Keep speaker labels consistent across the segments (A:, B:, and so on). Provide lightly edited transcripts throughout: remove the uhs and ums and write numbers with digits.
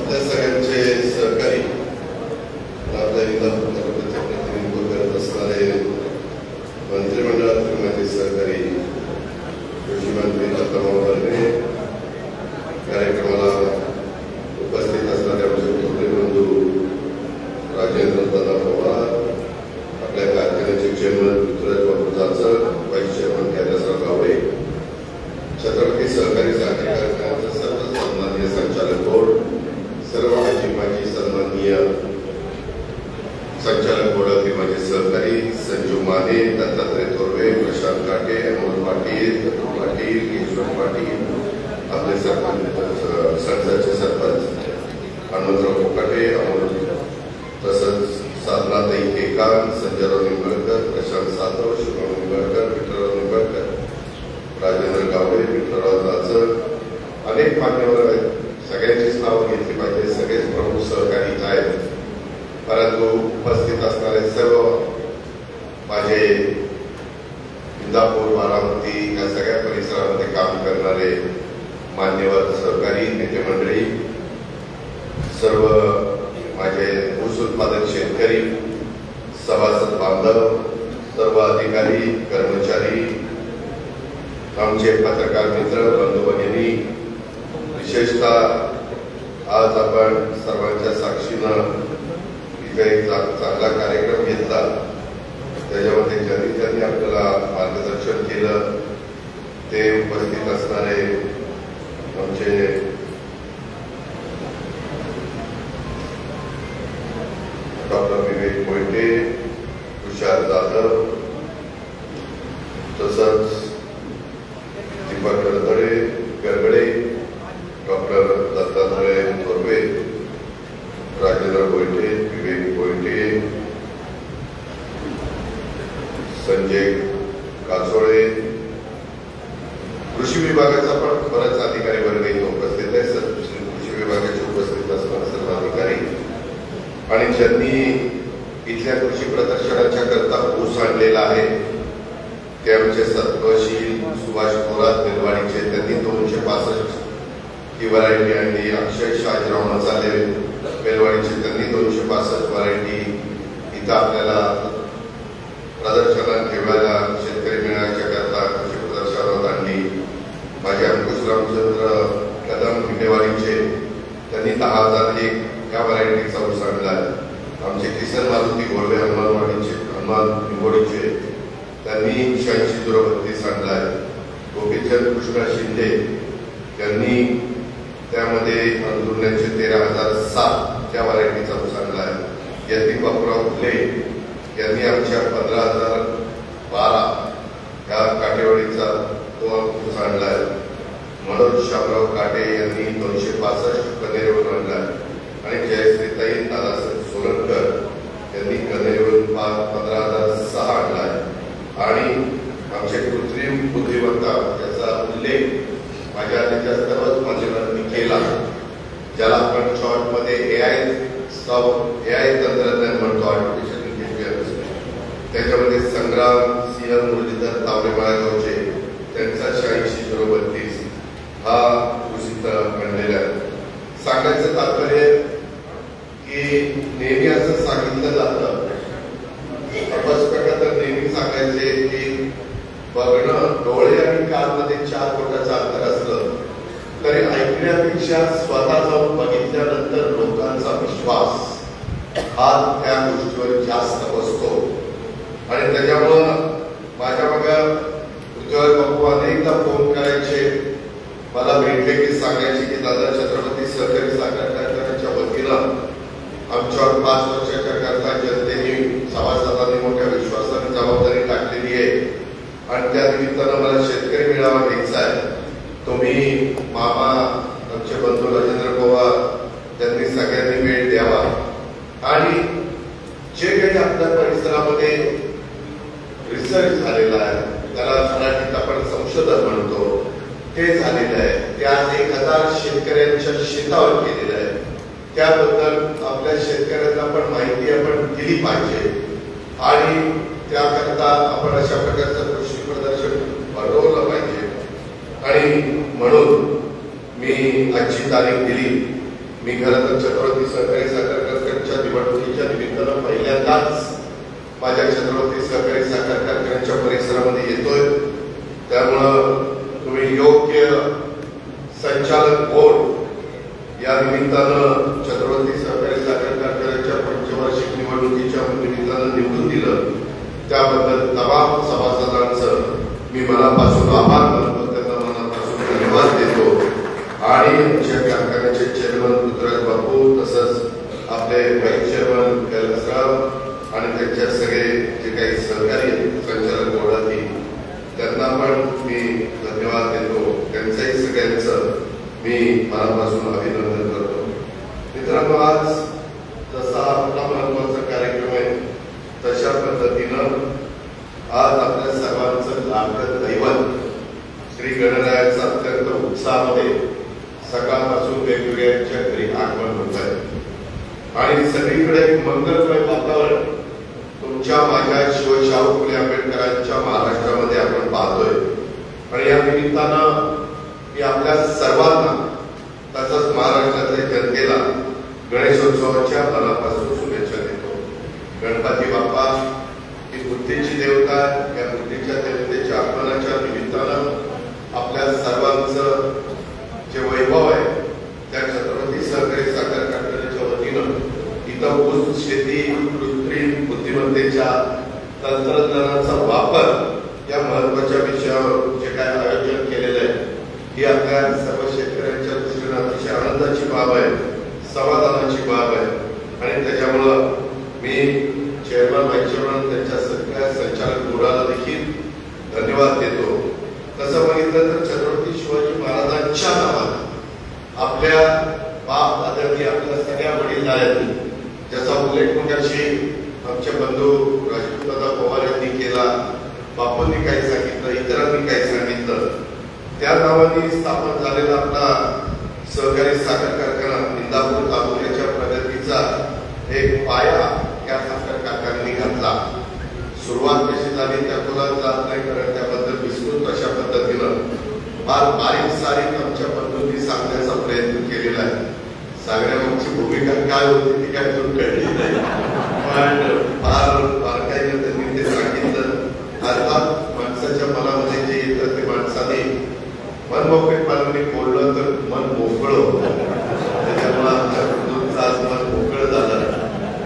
A: आपल्या सगळ्यांचे सहकारी आपल्या इंदापूर तालुक्याचे प्रतिनिधित्व करत असणारे मंत्रिमंडळातील माझे सहकारी कृषी मंत्री दत्ताभाऊ भरणे, कार्यक्रमाला उपस्थित असणारे आमचे थोरले बंधू राजेंद्र दादा पवार, आपल्या कारखान्याचे चेअरमन पृथ्वीराज बाबू जाचक, व्हाईस चेअरमन कैलासराव गावडे, छत्रपती सहकारी साखर कारखान्याचे सर्व सन्माननीय संचालक बोर्ड, सर्व माजी सन्माननीय संचालक बोर्डातील माझे सहकारी संजू माने, दत्तात्रय थोरवे, प्रशांत काटे, अमोल पाटील, दत्तू पाटील, ईश्वर पाटील, आपले संघाचे सरपंच हनुमंतराव कोकाटे, अमोल, तसंच साधनाताई केकान, संजयराव निंबाळकर, प्रशांत सातव, शिवराव निंबाळकर, विठ्ठलराव निंबाळकर, राजेंद्र गावडे, विठ्ठलराव जाचक, अनेक मान्यवर आहेत. सगळ्यांचीच नावं घेतली पाहिजे. सगळेच प्रमुख सहकारी आहेत, परंतु उपस्थित असणारे सर्व माझे इंदापूर, बारामती या सगळ्या परिसरामध्ये काम करणारे मान्यवर सहकारी नेते मंडळी, सर्व माझे ऊस उत्पादक शेतकरी, सभासद बांधव, सर्व अधिकारी, कर्मचारी, आमचे पत्रकार मित्र, बंधू भगिनी, विशेषतः आज आपण सर्वांच्या साक्षीनं एक चांगला कार्यक्रम घेतला. त्याच्यामध्ये ज्यांनी आपल्याला मार्गदर्शन केलं ते उपस्थित असणारे आमचे डॉक्टर विवेक मोहिते, तुषार जाधव, तसंच दीपक गरगडे, डॉक्टर दत्तात्रय थोरवे, राजेंद्र गोयटे, विवेक गोयटे, संजय कासोळे, कृषी विभागाचा पण बरेच अधिकारी वर्ग इथे उपस्थित आहे. कृषी विभागाचे उपस्थित असणारे सर्व अधिकारी आणि ज्यांनी इथल्या कृषी प्रदर्शनाच्या करता ऊस आणलेला आहे ते आमचे सत्वशील सुभाष थोरात बेलवाडीचे, त्यांनी 265 ही व्हरायटी आणली. अक्षय शाहजीराव मसाले बेलवाडीचे, त्यांनी 265 व्हरायटी इथं आपल्याला प्रदर्शनात ठेवायला शेतकरी मेळाव्याच्या करता कृषी प्रदर्शनात आणली. माझे अंकुश रामचंद्र कदम हिंडेवाडीचे, त्यांनी 10,001 या व्हरायटीचा ऊस आणला. आमचे किसन मारुती गोळवे हनुमान निंबोडीचे, त्यांनी 8632 आणला. गोपीचंद कृष्णा शिंदे यांनी त्यामध्ये अंदुरण्याचे 13,007 या व्हरायटीचा ऊस आणला आहे. यतीन बापूराव फुले यांनी आमच्या 15,012 या काटेवाडीचा तो ऊस आणला आहे. मनोज शामराव काटे यांनी 265 कनेरेवरून आणला आहे. आणि जयश्रीताई दादासाहेब सोलनकर यांनी कनेरेवरून 15,006 आणला आहे. आणि आमचे कृत्रिम बुद्धिमत्ता याचा उल्लेख माझ्या आधीच्या सर्वच मान्यवरांनी केला, ज्याला आपण शॉर्टमध्ये एआय तंत्रज्ञान म्हणतो, आर्टिफिशियल इंटेलिजन्स. त्याच्यामध्ये संग्राम सिंह मुरलीधर तावरे माळेगावचे, त्यांचा 8632 हा ऊस इथं आणलेला आहे. सांगायचं तात्पर्य की नेहमी असं सांगितलं जातं, अपस्पष्ट तर नेहमी सांगायचे की बघणं, डोळे आणि कानमध्ये 4 फुटाचं अंतर असलं तरी ऐकण्यापेक्षा स्वतः जाऊन बघितल्यानंतर लोकांचा विश्वास हा त्या गोष्टीवर जास्त बसतो. आणि त्याच्यामुळं माझ्या मग पृथ्वीराज बापू अनेकदा फोन करायचे, मला भेटले की सांगायचे की दादा, छत्रपती सहकारी साखर कारखान्याच्या वतीनं आमच्यावर 5 वर्षाच्या करता जनतेने सभासदांनी मोठ्या विश्वासाने जबाबदारी टाकलेली आहे आणि त्या निमित्तानं मला शेतकरी मेळावा घ्यायचा आहे. तुम्ही मामा, आमचे बंधू राजेंद्र पवार, त्यांनी सगळ्यांनी वेळ द्यावा आणि जे काही आपल्या परिसरामध्ये रिसर्च झालेला आहे, त्याला मराठीत आपण संशोधन म्हणतो, ते झालेलं आहे. ते आज 1000 शेतकऱ्यांच्या शेतावर केलेलं आहे. त्याबद्दल आपल्या शेतकऱ्यांना पण माहिती आपण दिली पाहिजे आणि त्याकरता आपण अशा प्रकारचं कृषी प्रदर्शन भरवलं पाहिजे. आणि म्हणून मी आजची तारीख दिली मी खरं तर छत्रपती सहकारी साखर कारखान्याच्या निवडणुकीच्या निमित्तानं पहिल्यांदाच माझ्या छत्रपती सहकारी साखर कारखान्याच्या परिसरामध्ये येतोय. त्यामुळं तुम्ही योग्य संचालक बोर्ड या निमित्तानं छत्रपती सहकारी साखर कारखान्याच्या पंचवार्षिक निवडणुकीच्या निमित्तानं निवडून दिलं, त्याबद्दल तमाम सभासदांचं मी मनापासून आभार मानतो, त्यांना मनापासून धन्यवाद देतो. आणि आमच्या कारखान्याचे चेअरमन पृथ्वीराज बापू, तसंच आपले व्हाईस चेअरमन कैलासराव आणि त्यांच्या सगळे जे काही सहकारी संचालक बोर्डातील त्यांना पण मी धन्यवाद देतो. त्यांचंही सगळ्यांचं मी मनापासून अभिनंदन करतो. मित्रांनो, आज जसा आपला महत्वाचा कार्यक्रम आहे तशा पद्धतीनं आज आपल्या सर्वांचं लाभद दैवत श्री गणरायाचं अत्यंत उत्साहामध्ये सकाळपासून वेगवेगळ्यांच्या घरी आगमन होत आहे आणि सगळीकडे एक मंगलमय वातावरण तुमच्या माझ्या शिवशाहू फुले आंबेडकरांच्या महाराष्ट्रामध्ये आपण पाहतोय. आणि या निमित्तानं मी आपल्या सर्वांना तसंच महाराष्ट्रातल्या जनतेला गणेशोत्सवाच्या मनापासून शुभेच्छा देतो. गणपती बाप्पा ही बुद्धीची देवता, या बुद्धीच्या देवतेच्या आगमनाच्या निमित्तानं आपल्या सर्वांचं जे वैभव आहे त्या छत्रपती सहकारी साखर कारखान्याच्या वतीनं इथं ऊस शेती, कृत्रिम बुद्धिमत्तेच्या तंत्रज्ञानाचा वापर या महत्वाच्या विषयावर जे काय आयोजन केलेलं आहे ही आपल्या सर्व शेतकऱ्यांच्या दृष्टीनं अतिशय आनंदाची बाब आहे, समाधानाची बाब आहे. आणि त्याच्यामुळं मी चेअरमन, व्हाईस चेअरमन, त्यांच्या सगळ्या संचालक बोर्डाला देखील धन्यवाद देतो. तसं बघितलं तर छत्रपती शिवाजी महाराजांच्या नावानं आपल्या बाप दादांनी, आपल्या सगळ्या वडीलधाऱ्यांनी ज्याचा उल्लेख मगाशी आमचे बंधू राजपूतदादा पवार यांनी केला, बापूंनी काही सांगितलं, इतरांनी काही सांगितलं, त्या नावाने स्थापन झालेला आपला सहकारी साखर कारखाना इंदापूर तालुक्याच्या प्रगतीचा एक पाया या साखर कारखान्याने घातला. सुरुवात कशी झाली त्या तुला जात नाही, कारण त्याबद्दल विस्तृत अशा पद्धतीनं फार बारीक सारीक आमच्या बंधूंनी सांगण्याचा प्रयत्न केलेला आहे. सांगण्यामागची भूमिका काय होती ती काय अजून कळली नाही, पण फार बारकाईनं त्यांनी ते सांगितलं. अर्थात माणसाच्या मनामध्ये जे येतं ते माणसाने मन मोकळेपणाने बोललं तर मन मोकळं होतं. त्याच्यामुळे आज मन मोकळं झालं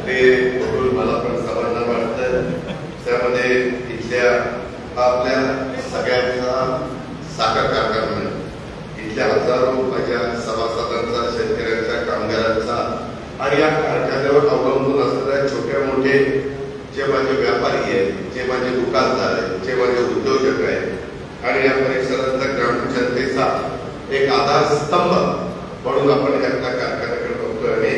A: ते बघून मला पण समाधान वाटतं. त्यामध्ये इथल्या आपल्या सगळ्यांचा साखर कारखाना, इथल्या हजारो माझ्या सभासदांचा, शेतकऱ्यांचा, कामगारांचा आणि या कारखान्यावर अवलंबून असणाऱ्या छोट्या मोठे जे माझे व्यापारी आहेत, जे माझे दुकानदार आहेत, जे माझे उद्योजक आहेत आणि या परिसरातल्या ग्रामीण जनतेचा एक आधारस्तंभ म्हणून आपण या कारखान्याकडे बघतोय. आणि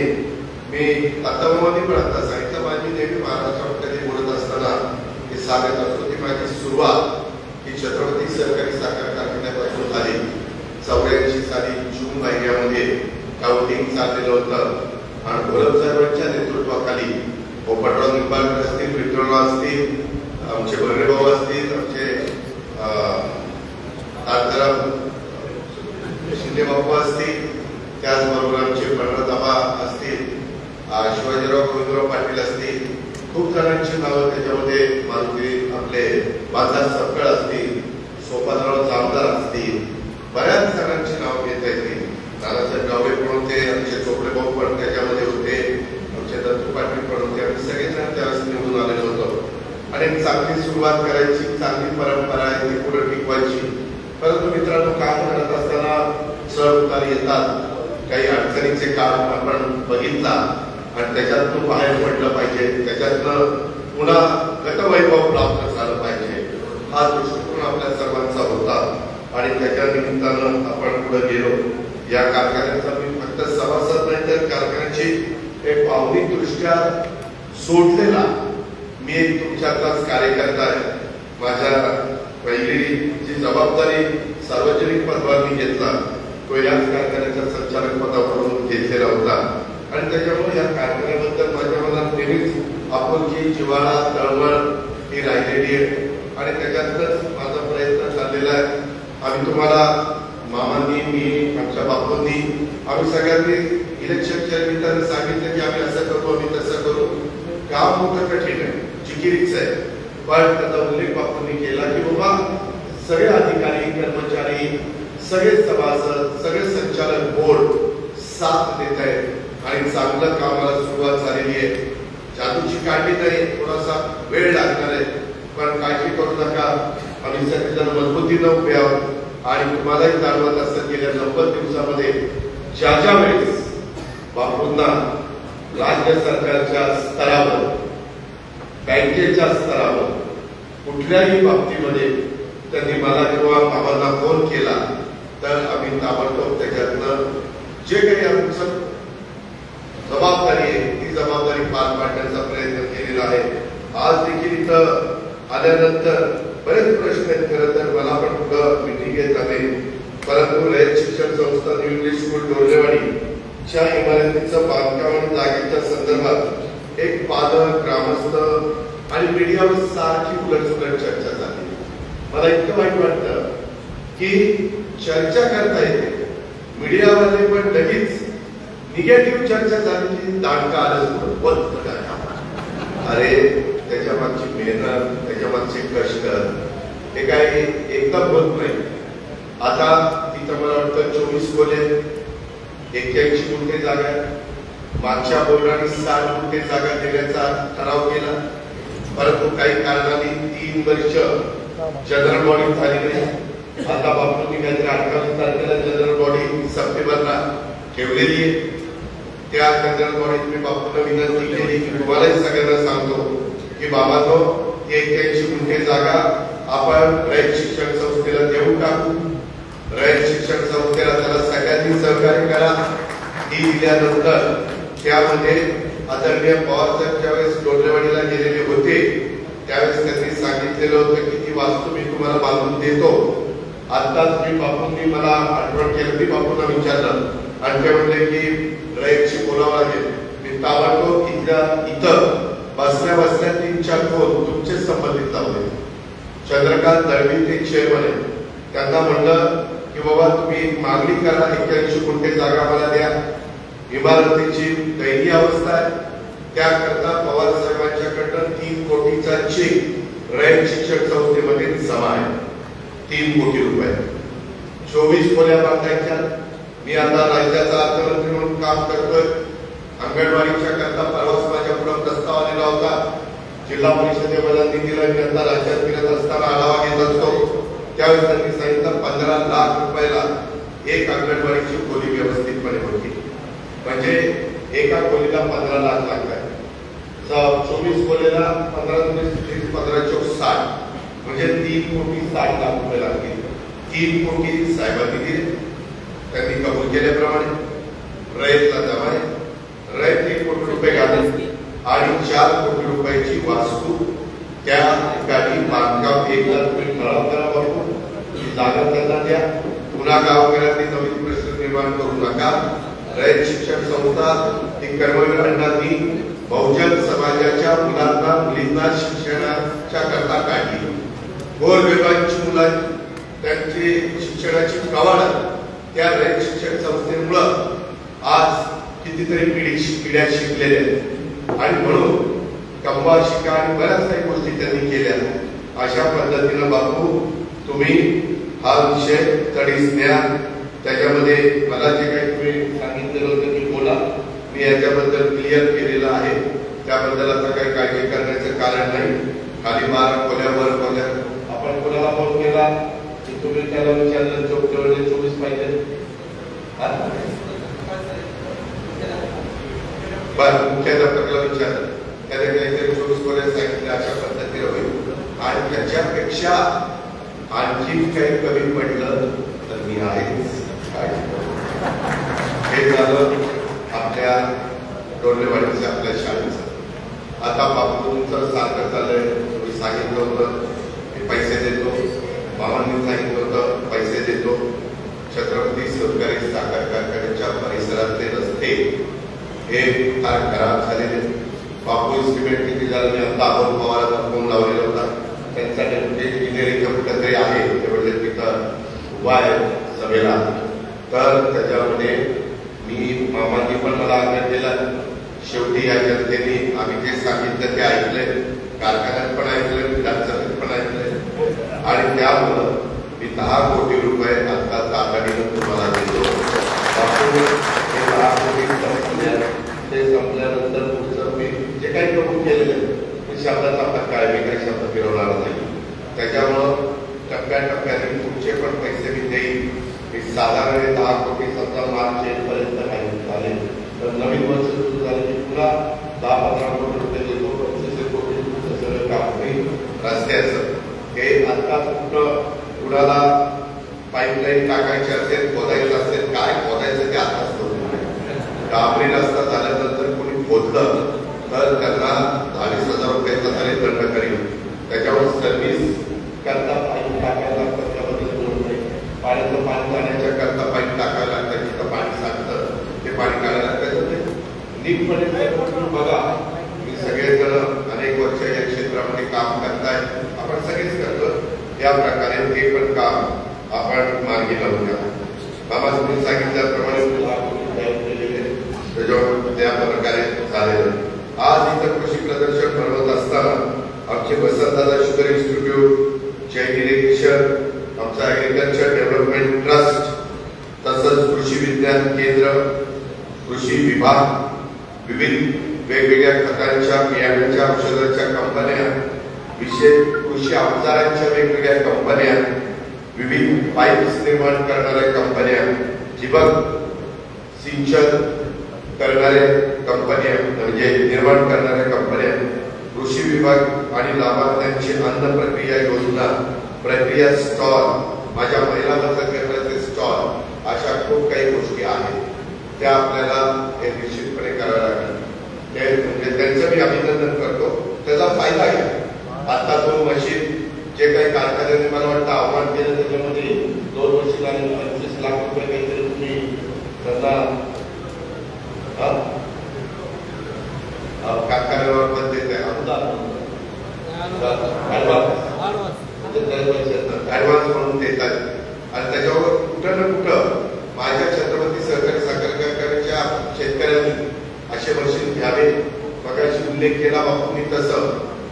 A: मी तत्वामध्ये पण आता सांगितलं, माझी नेहमी महाराष्ट्रामध्ये बोलत असताना हे सांगत असतो की माझी सुरुवात ही छत्रपती सहकारी साखर कारखान्यापासून झाली. 84 साली जून महिन्यामध्ये काउंटिंग चाललेलं होतं आणि गोलबसाहेबांच्या नेतृत्वाखाली पोपटराव निंबाळकर असतील, विठ्ठलराव असतील, आमचे बर्रेभाऊ असतील, आमचे शिंदे बापू असतील, त्याचबरोबर आमचे पंडितबाबा असतील, शिवाजीराव गोविंदराव पाटील असतील, खूप जणांची नावं त्याच्यामध्ये, मारुती आपले बाजार सपकाळ असतील, सोपानराव जामदार असतील, बऱ्याच जणांची नावं घेता येतील. नानासाहेब गावडे पण होते, आमचे चोपडे भाऊ पण त्याच्यामध्ये होते, आमचे दत्तू पाटील पण होते. आम्ही सगळेजण त्यावेळेस निवडून आलेलो होतो आणि एक चांगली सुरुवात करायची, चांगली परंपरा आहे ती पुढे टिकवायची. परंतु मित्रांनो, काम करत असताना चढ उतार येतात, काही अडचणीचे काम आपण बघितला आणि त्याच्यातून बाहेर पडलं पाहिजे, त्याच्यातनं पुन्हा गतवैभव प्राप्त झालं पाहिजे, हा दृष्टिकोन आपल्या सर्वांचा होता आणि त्याच्या निमित्तानं आपण पुढे गेलो. या कारखान्याचा मी फक्त सभासद नाही तर कारखान्याची एक भावनिक दृष्ट्या सोडलेला मी एक तुमच्यातलाच कार्यकर्ता आहे. माझ्या पहिली जी जबाबदारी सार्वजनिक पदावर मी घेतला तो याच कारखान्याच्या संचालक पदावरून घेतलेला होता आणि त्याच्यामुळे या कारखान्याबद्दल माझ्या मनात नेहमीच आपुलकी, जिव्हाळा, तळमळ ही राहिलेली आहे आणि त्याच्यातच माझा प्रयत्न चाललेला आहे. आम्ही तुम्हाला मामांनी, मी, आमच्या बापूंनी आम्ही सगळ्यांनी इलेक्शनच्या निमित्तानं सांगितलं की आम्ही असं करू, आम्ही तसं करू. काम मोठं कठीण आहे, जिकिरीच आहे, पण त्याचा उल्लेख बापूंनी केला की बाबा सगळे अधिकारी, कर्मचारी, सगळे सभासद, सगळे संचालक बोर्ड साथ देत आहेत आणि चांगलं कामाला सुरुवात झालेली आहे. जादूची काठी नाही, थोडासा वेळ लागणार आहे, पण काळजी करू नका. आम्ही सगळेजण मजबूतीनं उभे आहोत आणि तुम्हालाही जाणवत असत गेल्या 90 दिवसामध्ये ज्या वेळेस बापूंना राज्य सरकारच्या स्तरावर, बँकेच्या स्तरावर कुठल्याही बाबतीमध्ये त्यांनी मला किंवा बाबांना फोन केला तर आम्ही ताबडतोब त्याच्यातनं जे काही आमचं जबाबदारी आहे ती जबाबदारी पार पाडण्याचा प्रयत्न केलेला आहे. आज देखील इथं आल्यानंतर बरेच प्रश्न आहेत. खरं तर मला पण पुढं मिटिंग येत नाही, परंतु रयत शिक्षण संस्था न्यू इंग्लिश स्कूल डोर्लेवाडीच्या इमारतीचं बांधकाम आणि जागेच्या संदर्भात एक पालक, ग्रामस्थ आणि मीडियावर सारखी उलटसुलट चर्चा झाली. मला इतकं वाईट वाटतं की चर्चा करता येते, मीडियावाले पण लगेच निगेटिव्ह चर्चा झाली की दांडका आलं बंद. अरे त्याच्या मागची मेहनत, त्याच्या मागचे कष्ट हे काही एकदम होत नाही. आता तिथं मला वाटतं 24 खोले, 81 गुंठे जागा, मागच्या बोर्डाने 60 गुंठे जागा देण्याचा ठराव केला, परंतु काही कारणाने 3 वर्ष जनरल बॉडी झाली नाही. आता बापूंनी काहीतरी 28 तारखेला जनरल बॉडी सप्टेंबरला ठेवलेली आहे. त्या जनरल बॉडीत मी बापूंना विनंती केली की तुम्हालाही सगळ्यांना सांगतो की बाबांनो 81 गुंठे जागा आपण रयत शिक्षण संस्थेला देऊन टाकू. रयत शिक्षण संस्थेला त्याला सगळ्यांनी सहकार्य करा. ती दिल्यानंतर त्यामध्ये आदरणीय पवार साहेब ज्यावेळेस डोर्लेवाडीला गेलेले होते त्यावेळेस त्यांनी सांगितलेलं होतं की ती वास्तू मी तुम्हाला बांधून देतो. आताच मी बापूंनी मला आठवण केलं, मी बापूंना विचारलं आणि ते म्हणले की रयतशी बोलावं लागेल. मी ताबडतोब इथं बसल्या 3-4 फोन तुमचे संबंधित लावले. चंद्रकांत दळवी ते चेअरमन आहे, त्यांना म्हणलं की बाबा तुम्ही मागणी करा, 81 गुंठे जागा मला द्या. इमारतीची दयनीय अवस्था आहे, त्याकरता पवार साहेबांच्याकडनं 3 कोटीचा चेक रयत शिक्षण संस्थेमध्ये जमा आहे. 3 कोटी रुपये, 24 खोल्या बांधायच्या. मी आता राज्याचा अर्थमंत्री म्हणून काम करतोय. अंगणवाडीच्या करता परवाच माझ्या पुढे प्रस्ताव आलेला होता. जिल्हा परिषदेमध्ये निधीला मी आता राज्यात फिरत असताना आढावा घेत असतो, त्यावेळेस त्यांनी सांगितलं 15 लाख रुपयाला एक अंगणवाडीची खोली व्यवस्थितपणे होती. म्हणजे एका खोलीला 15 लाख लागतात. 24 खोलीला 15 चौक 60 म्हणजे 3 कोटी 60 लाख रुपये लागतील. 3 कोटी साहेबांनी दिले, त्यांनी कबूल केल्याप्रमाणे रयतला जमा आहे. रयत 1 कोटी रुपये घालून आणि 4 कोटी रुपयाची वास्तू त्या ठिकाणी बांधकाम 1 लाख रुपये ठराव करा. बापू जागा त्यांना द्या. पुन्हा गावकऱ्यांनी नवीन प्रश्न निर्माण करू नका. रयत शिक्षण संस्था ही कर्मवीरांनी बहुजन समाजाच्या मुलांना मुलींना शिक्षणाच्या करता काढली. गोरगरिबांची मुलं त्यांची शिक्षणाची कवाड त्या रयत शिक्षण संस्थेमुळं आज कितीतरी पिढ्या शिकलेल्या आहेत आणि म्हणून कंबा शिका आणि बऱ्याच काही गोष्टी त्यांनी केल्या. अशा पद्धतीनं बापू तुम्ही हा विषय तडीस न्या. त्याच्यामध्ये मला जे काही तुम्ही सांगितलेलं होतं की बोला, मी याच्याबद्दल क्लिअर केलेलं आहे. त्याबद्दल आता काही काळजी करण्याचं कारण नाही. खाली 12 खोल्या, वर खोल्या. आपण कोणाला फोन केला की तुम्ही त्याला विचारलं 24 पाहिजे. मुख्याध्यापकाला विचारलं, त्याने काहीतरी 24 खोल्या सांगितल्या. अशा पद्धतीने होईल आणि त्याच्यापेक्षा आणखी काही कमी पडलं तर मी आहेच. हे झालं आपल्या डोर्लेवाडीचं, आपल्या शाळेचं. आता बापूंचं सारखं चाललंय. तुम्ही सांगितलं होतं मी पैसे देतो, बाबांनी सांगितलं होतं पैसे देतो. छत्रपती सहकारी साखर कारखान्याच्या परिसरातले रस्ते हे फार खराब झालेले. बापू एस्टिमेट किती झालं मी आता अमोल पवारांना फोन लावलेला होता. त्यांच्याकडे इंजिनिअरिंगचं कुठं तरी आहे, ते म्हणजे तिथं उभा आहे सभेला. तर त्याच्यामध्ये मामांनी पण मला आग्रह केला. शेवटी या जनतेने आम्ही जे सांगितलं ते ऐकले, कारखान्यात पण ऐकले, विधानसभेत पण ऐकले आणि त्यामुळं मी 10 कोटी रुपये आता तातडीनं तुम्हाला देतो. हे 10 कोटी ते संपल्यानंतर पुढचं मी जे काही प्रमुख केलेलं ते शब्दाचा फटका आहे, मी काही शब्द फिरवणार नाही. त्याच्यामुळं टप्प्याटप्प्याने पुढचे पण पैसे मी देईन. मी साधारण 10 कोटी समजा मार्च एंडपर्यंत झाले तर नवीन वर्ष सुरू झाले की पुन्हा 10-15 कोटी रुपये देतो. 25 कोटी रुपये सगळं काम होईल रस्त्याचं. हे आता कुठं कुणाला पाईपलाईन टाकायची असेल, खोदायचं असेल, काय खोदायचं ते आताच डांबरी रस्ता झाल्यानंतर कोणी खोदलं तर त्यांना 20,000 रुपयाचा तरी दंड करील. त्याच्यावर सर्व्हिस करता पाईप टाकायला लागतं, त्याबद्दल बोलत नाही. पाण्याचं पाणी जाण्याच्या करता पाईप टाकायला लागतं, तिथं पाणी साठतं ते पाणी काढायला लागतं. ते नीटपणे बघा. मी सगळेजण अनेक वर्ष या क्षेत्रामध्ये काम करताय, आपण सगळेच करतो. या प्रकारे ते पण काम आपण मार्गी लावूया. बाबा तुम्ही सांगितल्याप्रमाणे त्या प्रकारे झालेलं. आज इथं कृषी प्रदर्शन भरवत असताना आमचे Vasantdada sugar institute, Jain irrigation, आमचा ऍग्रिकल्चर डेव्हलपमेंट ट्रस्ट, तसंच कृषी विज्ञान केंद्र, कृषी विभाग, विविध वेगवेगळ्या खतांच्या, बियाण्यांच्या, औषधांच्या कंपन्या, विशेष कृषी अवजारांच्या वेगवेगळ्या कंपन्या, विविध पाईप्स निर्माण करणाऱ्या कंपन्या, ठिबक सिंचन करणाऱ्या कंपन्या म्हणजे निर्माण करणाऱ्या कंपन्या, कृषी विभाग आणि लाभार्थ्यांची अन्न प्रक्रिया योजना, प्रक्रिया स्टॉल, माझ्या महिला बचत गटाचे स्टॉल, अशा खूप काही गोष्टी आहेत त्या आपल्याला हे निश्चितपणे कराव्या लागेल. म्हणजे त्यांचं मी अभिनंदन करतो. त्याचा फायदा घ्या. आता तो मशीन जे काही कारखान्याने मला वाटतं आव्हान केलं त्याच्यामध्ये 2 वर्ष झाले 25 लाख रुपये काहीतरी तुम्ही त्यांना कारखान्यावर पण देत आहे ऍडव्हान्स म्हणून देत आहेत. आणि त्याच्यावर कुठं ना कुठं माझ्या छत्रपती सहकारी साखर कारखान्याच्या शेतकऱ्यांनी असे मशीन घ्यावे. मगाशी उल्लेख केला बापूंनी तसं.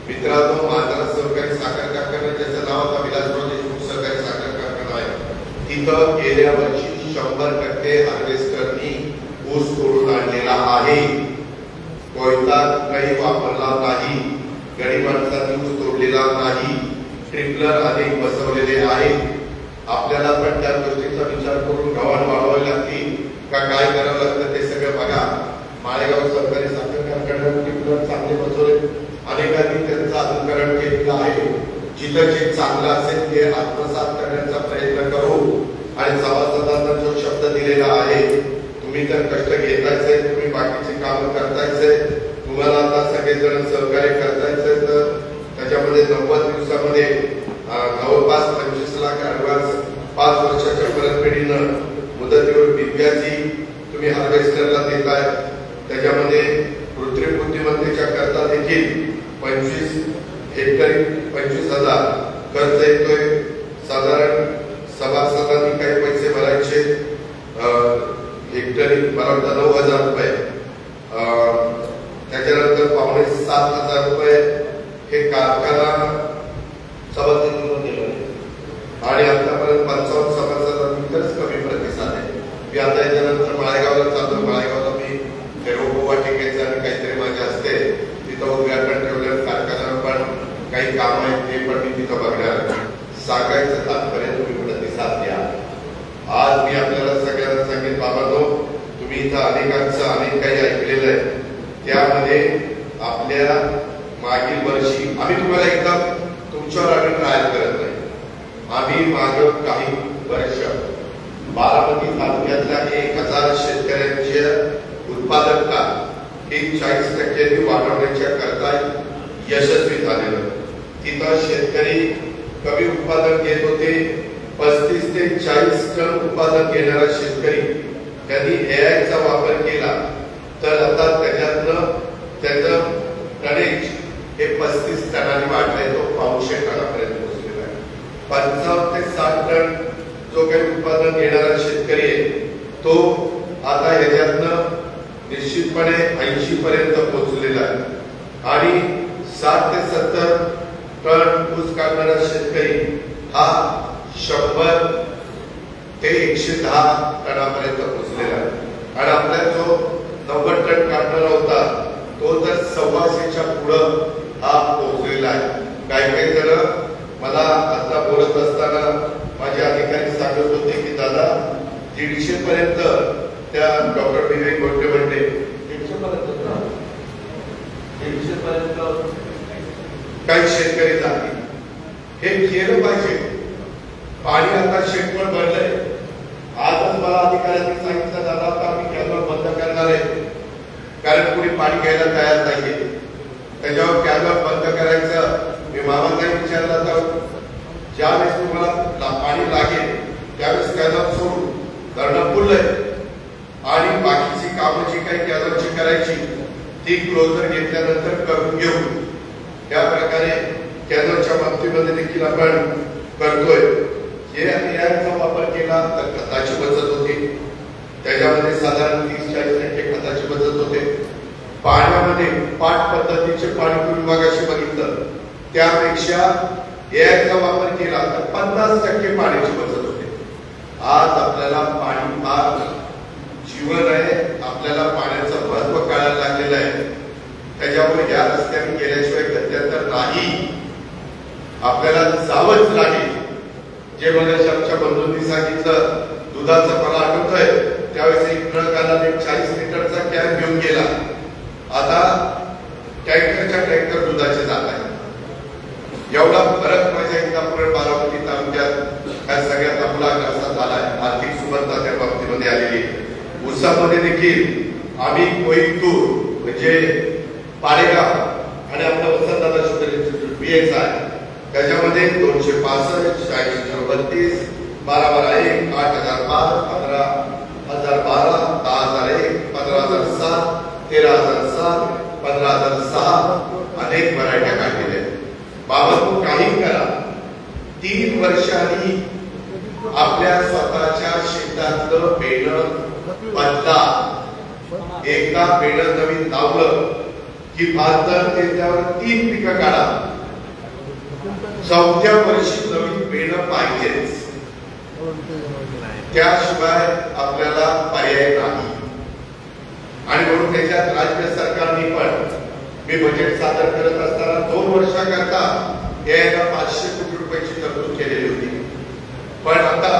A: मित्रांनो, माझा सहकारी साखर कारखाना ज्याचं नाव आता विलासराव देशमुख सहकारी साखर कारखाना आहे, तिथं गेल्या वर्षी 100% हार्वेस्टरनी ऊस तोडून आणलेला आहे. कोयता काही वापरला नाही, गडी माणसांनी ऊस तोडलेला नाही, ट्रिपलर अनेक बसवलेले आहेत. आपल्याला पण त्या गोष्टीचा विचार करून गव्हाण वाढवावी लागतील का काय करावं लागतं ते सगळं बघा. माळेगाव सहकारी साखर कारखान्यात ट्रिपलर चांगले बसवले, अनेकांनी त्यांचं अनुकरण केलेलं आहे. जिथं जे चांगलं असेल ते आत्मसात करण्याचा प्रयत्न करू. आणि सभासदांना जो शब्द दिलेला आहे, तुम्ही तर कष्ट घेतायचे, तुम्ही बाकीचे काम करतायचे, तुम्हाला आता सगळेजण सहकार्य करतायचे, तर त्याच्यामध्ये 90 दिवसामध्ये जवळपास 25 लाख ऍडव्हान्स 5 वर्षाच्या परतफेडीनं मुदतीवर बिब्याची तुम्ही हार्वेस्टरला देताय. त्याच्यामध्ये कृत्रिम बुद्धिमत्तेच्या करता देखील 25 हेक्टरी 25,000 खर्च येतोय. साधारण सभासदांनी काही पैसे भरायचे, हेक्टरी मला वाटतं 9,000 रुपये. त्याच्यानंतर 7,500 रुपये हे कारखाना सभासदांना दिलं आणि आतापर्यंत 55 सभासदांनी तरच कमी प्रतिसाद आहे. मी आता याच्यानंतर माळेगावला चालतो. माळेगावला मी रोपवाटिकेचं आणि काहीतरी माझे असते तिथं उद्घाटन ठेवलं. कारखान्यावर पण काही काम आहेत ते पण मी तिथं बघणार. सांगायचं तात्पर्य तुम्ही प्रतिसाद द्या. आज मी आपल्याला सगळ्यांना सांगेन, बाबांनो, तुम्ही इथं अनेकांचं अनेक काही ऐकलेलं आहे. त्यामध्ये आपल्या मागील वर्षी आम्ही तुम्हाला एकदम तुमच्यावर आम्ही ट्रायल करत नाही. आम्ही मागं काही वर्ष बारामती तालुक्यातल्या 1,000 शेतकऱ्यांच्या उत्पादकता ही 40% वाढवण्याच्या करता यशस्वी झालेलं. तिथं शेतकरी कमी उत्पादन घेत होते. 35 ते 40 टन उत्पादन घेणारा शेतकरी त्यांनी एआयचा वापर केला तर आता त्याच्यातनं त्याचं टनेज हे 35 टनांनी वाढलंय. तो 500 टनापर्यंत पोहोचलेला आहे. 55 ते 60 टन जो काही उत्पादन घेणारा शेतकरी आहे तो आता याच्यातनं निश्चितपणे 80 पर्यंत पोहोचलेला आहे आणि 60 ते 70 टन ऊस काढणारा शेतकरी हा 100 ते 110 टनापर्यंत पोहोचलेला आहे आणि आपल्या जो 90 टन काढणारा होता तो तर 125च्या पुढं हा पोहोचलेला आहे. काही जण मला आता बोलत असताना माझे अधिकारी सांगत होते की दादा 150 पर्यंत त्या डॉक्टर विवेक गोटे म्हणते 150 पर्यंत काही शेतकरी जातील. हे केलं पाहिजे. पाणी आता शेतकळ भरलंय. आजच मला अधिकाऱ्यांनी सांगितलं दादा आता आम्ही कॅनॉल बंद करणार आहे कारण कुणी पाणी घ्यायला तयार नाहीये. त्याच्यावर कॅनॉल बंद करायचं. मी मामांना विचारलं तर ज्यावेळेस तुम्हाला पाणी लागेल त्यावेळेस कॅनॉल सोडून धरणं फुललंय आणि बाकीची कामं जी काही कॅनॉलची करायची ती क्लोजर घेतल्यानंतर करून घेऊ. त्या प्रकारे कॅनॉलच्या बाबतीमध्ये देखील आपण करतोय. याचा वापर केला तर खताची बचत होते. त्याच्यामध्ये साधारण 30-40% खताची बचत होते. पाण्यामध्ये पाट पद्धतीचे पाणी तुम्ही मागाशी बघितलं त्यापेक्षा याचा वापर केला तर 50% पाण्याची बचत होते. आज आपल्याला पाणी फार जीवन आहे. आपल्याला पाण्याचं महत्व कळायला लागलेलं आहे. त्याच्यामुळे या रस्त्याने गेल्याशिवाय गत्यंतर नाही. आपल्याला जावंच लागेल. जे मगाशी आमच्या बंधूंनी सांगितलं दुधाचं मला आठवतंय त्यावेळेस एक ट्रक आला 40 लिटरचा कॅन घेऊन गेला. आता टँकरच्या टँकर दुधाचे जात आहे. एवढा फरक माझ्या इंदापूर बारामती तालुक्यात ह्या सगळ्यात आपला असा झालाय. आर्थिक सुबत्ता त्या बाबतीमध्ये आलेली. ऊसामध्ये देखील आम्ही कोईतूर म्हणजे पाडेगाव आणि आपलं वसंतदादा शुगर इन्स्टिट्यूट BSI त्याच्यामध्ये 265, 8632, 1212, 8012, 15012, 10001, 15007, 13007, 15006 अनेक व्हरायट्या काढलेल्या आहेत. बाबा तू काही करा 3 वर्षांनी आपल्या स्वतःच्या शेतातलं बेणं बदला. एकदा बेणं नवीन लावलं की भारतात त्याच्यावर 3 पिकं काढा. 4थ्या वर्षी नवीन बेणं पाहिजेच. त्याशिवाय आपल्याला पर्याय नाही. आणि म्हणून त्याच्यात राज्य सरकारने पण मी बजेट सादर करत असताना 2 वर्षाकरता यायला 500 कोटी रुपयाची तरतूद केलेली होती. पण आता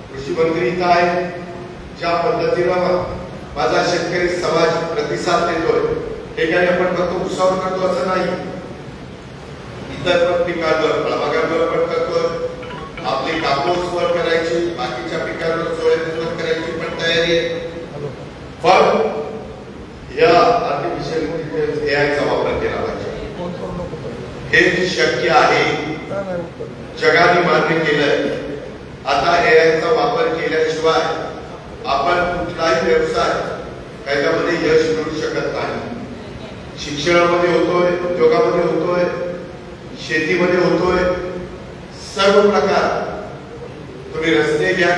A: कृषी मंत्री आहे ज्या पद्धतीनं माझा शेतकरी समाज प्रतिसाद देतोय हे काही आपण फक्त उत्साह करतो असं नाही. इतर पण पिकांवर फळबागांवर पण करतोय. आपली कापूसवर करायची बाकीच्या पिकांवर सोयाबीनवर करायची पण तयारी आहे. पण या आर्टिफिशियल इंटेलिजन्स AIचा वापर केला पाहिजे. हे शक्य आहे. जगाने मान्य केलंय. आता AIचा वापर केल्याशिवाय आपण कुठलाही व्यवसाय त्याच्यामध्ये यश मिळू शकत नाही. शिक्षणामध्ये होतोय, उद्योगामध्ये होतोय, शेतीमध्ये होतोय. सर्व प्रकार तुम्ही रस्ते घ्या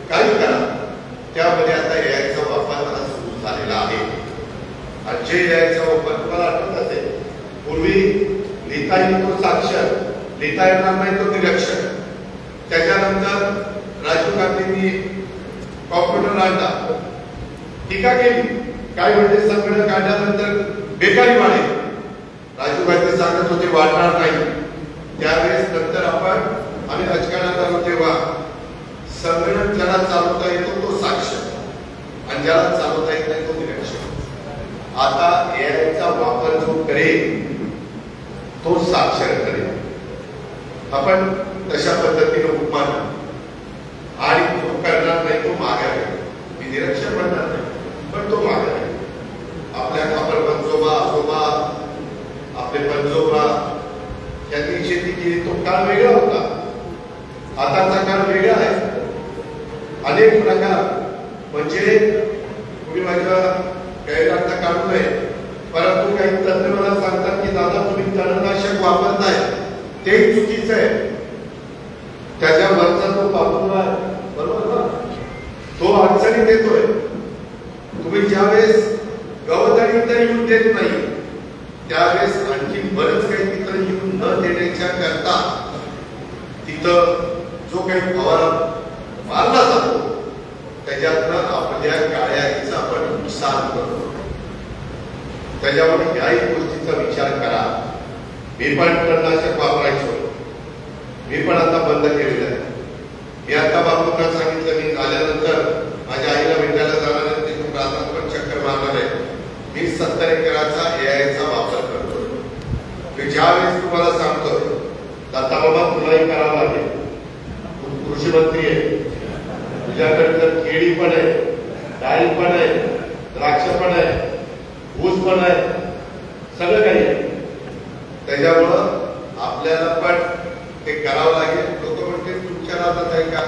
A: काही करा त्यामध्ये आता AIचा वापर सुरू झालेला आहे. आणि जे AIचा वापर तुम्हाला आठवत असेल पूर्वी लिहिता येतो साक्षर, लिहिता येणार नाही तो निरक्षर. त्याच्यानंतर राजीव गांधींनी कॉम्प्युटर आणला. टीका केली काय म्हणजे संगणक काढल्यानंतर बेकारी वाढेल. राजीव गांधी सांगत होते वाढणार नाही. त्यावेळेस नंतर आम्ही राजकारणात आलो तेव्हा संगणक ज्याला चालवता येतो तो साक्षर आणि ज्याला चालवता येत नाही तो निरक्षर. आता AIचा वापर जो करेल तो साक्षर करेल. आपण तशा पद्धतीने उपमान आणि तो करणार नाही तो मागे आहे. मी निरक्षर म्हणणार नाही पण तो मागे आहे. आपल्या आपण पंजोबा आजोबा आपले पंजोबा यांनी शेती केली तो काळ वेगळा होता. आताचा काळ वेगळा आहे. अनेक प्रकार म्हणजे तुम्ही माझ्या गैरअर्थ काढू नये परंतु काही तज्ञ मला सांगतात की दादा तुम्ही तणनाशक वापरताय ते चुकीचं आहे. त्याच्यावरचा तो बाबूला बरोबर ना तो अडचणीत येतोय. तुम्ही ज्यावेळेस इतर येऊन देत नाही त्यावेळेस आणखी बरंच काही तिथं येऊन न देण्याच्या करता तिथं जो काही फवारा मारला जातो त्याच्यातनं आपल्या काळ्याचं आपण नुकसान करतो. त्याच्यामुळे याही गोष्टीचा विचार करा. मी पण तणनाशक वापरायचो, मी पण आता बंद केलेलं आहे. मी आता बापूंना सांगितलं मी झाल्यानंतर माझ्या आईला भेटायला जाणार आहे, तिथून राहतात पण चक्कर मारणार आहे. मी 70 एकराचा एआयचा वापर करतो. मी ज्यावेळेस तुम्हाला सांगतो दत्ता बाबा तुलाही करावं लागेल, तू कृषी मंत्री आहे, तुझ्याकडे तर केळी पण आहे, डाळी पण आहे, द्राक्ष पण आहे, ऊस पण आहे, सगळं काही आहे. त्याच्यामुळं आपल्याला पण ते करावं लागेल. लोक म्हणते तुमच्या राहतात आहे का,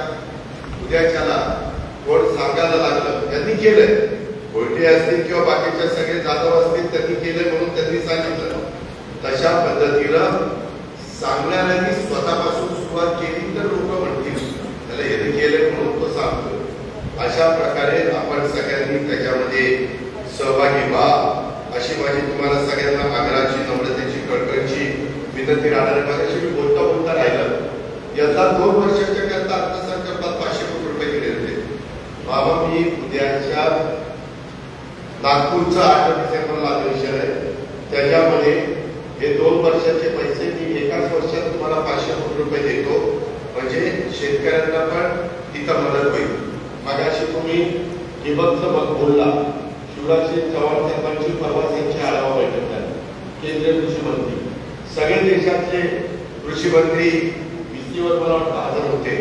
A: उद्याच्याला कोण सांगायला लागलं त्यांनी केलंय, कोयटे असतील किंवा बाकीच्या सगळे जाधव असतील त्यांनी केलंय म्हणून त्यांनी सांगितलं. तशा पद्धतीनं सांगणाऱ्यांनी स्वतःपासून सुरुवात केली तर लोक म्हणतील त्याला हे केलंय म्हणून तो सांगतो. अशा प्रकारे आपण सगळ्यांनी त्याच्यामध्ये सहभागी व्हा अशी माझी तुम्हाला सगळ्यांना आग्रहाची, नम्रतेची, कळकळीची विनंती राहणार आहे. माझ्याशी मी बोलता राहिलं. याचा 2 वर्षाच्या करता अर्थसंकल्पात 500 कोटी रुपये दिले होते. बाबा मी उद्याच्या नागपूरचं 8 डिसेंबरला अधिवेशन आहे, त्याच्यामध्ये हे 2 वर्षाचे पैसे मी एकाच वर्षात तुम्हाला 500 कोटी रुपये देतो, म्हणजे शेतकऱ्यांना पण तिथं मदत होईल. मागाशी तुम्ही ठिबकचं बोलला, शिवराज चव्हाण साहेबांची परवा त्यांची आढावा बैठक झाली, केंद्रीय कृषी मंत्री, सगळे देशातले कृषी मंत्री विसीवर मला वाटतं हजर होते.